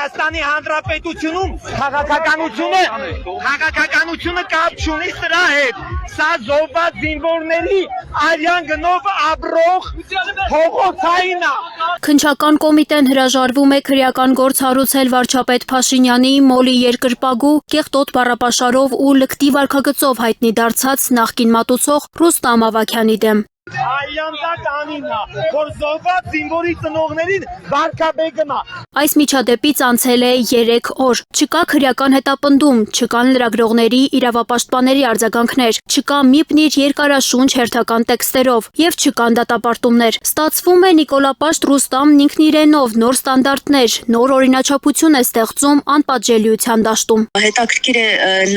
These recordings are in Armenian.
Հայաստանի Հանրապետությունում քաղաքականությունը կապ չունի սրա հետ։ Սա զոհված զինվորների արյան գնով ապրող փողոցային է։ Քննչական կոմիտեն հրաժարվում է քրեական գործ հարուցել վարչապետ Փաշինյանի մոլի երկրպագու կեղտոտ բառապաշարով ու լկտի վարքագծով հայտնի դարձած նախկին մատուցող Ռուստամ Ավագյանի դեմ։ Այլանդակ անինա, որ զոհված զինվորի ծնողներին վարկաբեգնա։ Այս միջադեպից անցել է 3 օր։ Չկա քրեական հետապնդում, չկան լրագրողների, իրավապաշտպանների արձագանքներ, չկա միպնիր երկարաշունչ հերթական տեքստերով եւ չկան դատապարտումներ։ Ստացվում է Նիկոլապաշտ Ռուստամն ինքն իրենով նոր ստանդարտներ, նոր օրինաչափություն է ստեղծում անպատժելիության դաշտում։ Հետաքրքիր է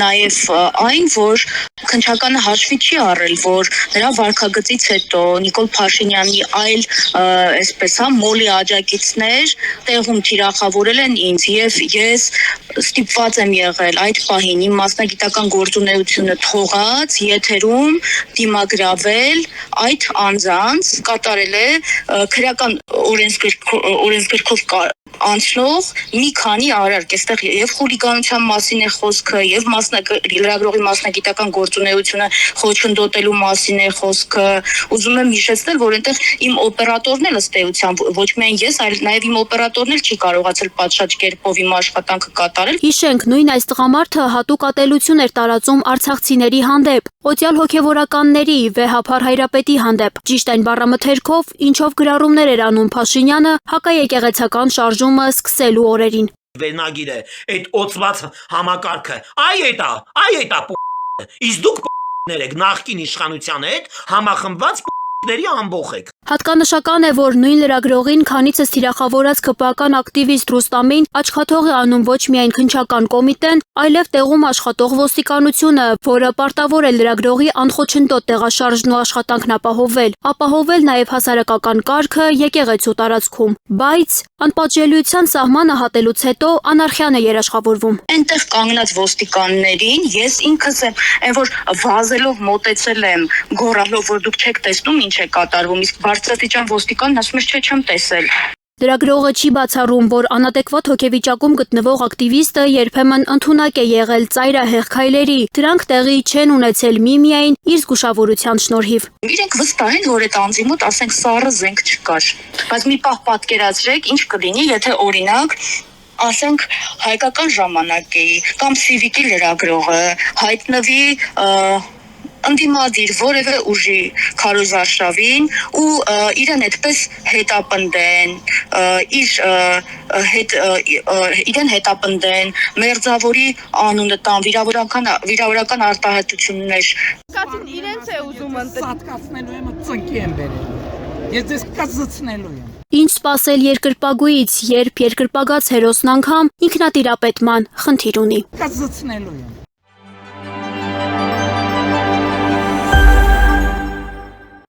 նաեւ այն, որ քննչականը հաշվի չի առել, որ նրա վարքագծից հետո Նիկոլ Փաշինյանի այլ այսպես մոլի աջակիցներ տեղում թիրախավորել են ինձ եւ ես ստիպված եմ եղել այդ պահին իմ մասնագիտական գործունեությունը թողած եթերում դիմագրավել այդ անձանց կատարել է քրեական օրենսգրքով անցնող մի քանի արարք, այստեղ եւ խուլիգանության մասին է խոսքը, եւ լրագրողի մասնագիտական գործունեությունը խոչընդոտելու մասին է խոսքը։ Ուզում եմ հիշեցնել, որ այնտեղ իմ օպերատորն էլ ըստ էության ոչ միայն ես, այլ նաեւ իմ օպերատորն էլ չի կարողացել պատշաճ կերպով իմ աշխատանքը կատարել։ Հիշենք, նույն այս տղամարդը հատուկ ատելություն էր տարածում արցախցիների հանդեպ, օտյալ հոգևորականների, վեհափառ Հայրապետի հանդեպ։ Ճիշտ այն բառամթերքով, ինչով գրառումներ էր անում Փաշինյանը հակաեկեղեցական շարժումը սկսելու օրերին։ Վերնագիր է, այդ օծված համակարգը, այ էտա իսկ դուք եք նախկին իշխանության հետ համախմբված ամբոխ եք։ Հատկանշական է, որ նույն լրագրողին քանիցս թիրախավորած ԿՊԱ-ական ակտիվիստ Ռուստամին աչքաթող է անում ոչ միայն քննչական կոմիտեն, այլև տեղում աշխատող ոստիկանությունը, որը պարտավոր է լրագրողի անխոչնդոտ տեղաշարժն ու աշխատանքն ապահովել նաև հասարակական կարգը եկեղեցու տարածքում։ Բայց անպատժելիության սահմանը հատելուց հետո անարխիան է երաշխավորվում։ Այնտեղ կանգնած ոստիկաններին ես ինքս եմ, այն որ վազելով մոտեցել եմ, գոռալով, որ դուք չեք տեսնում ինչ է կատարվում, իսկ բարձրաստիճան ոստիկանն ասում է չէ, չեմ տեսել։ Լրագրողը չի բացառում, որ անադեկվատ հոգեվիճակում գտնվող ակտիվիստը երբեմն ընդունակ է եղել ծայրահեղ քայլերի, դրանք տեղի չեն ունեցել միմիայն իր զգուշավորության շնորհիվ։ Իրենք վստահ են, որ այդ անձի մոտ, ասենք, սառը զենք չկար։ Բայց մի պահ պատկերացրեք, ինչ կլինի, եթե օրինակ ասենք հայկական ժամանակի կամ սիվիկի լրագրողը հայտնվի ընդդիմադիր որևէ ուժի քարոզարշավին ու իրեն այդպես հետապնդեն, իրեն հետապնդեն, մերձավորի անունը տան, վիրավորական արտահայտություններ։ Իրենց է ուզում Սատկացնելու եմ ծնկի եմ բերել։ Ես ձեզ կազցնելու եմ։ Ինչ սպասել երկրպագուից, երբ երկրպագած հերոսն անգամ ինքնատիրապետման խնդիր ունի։ Կազցնելու եմ։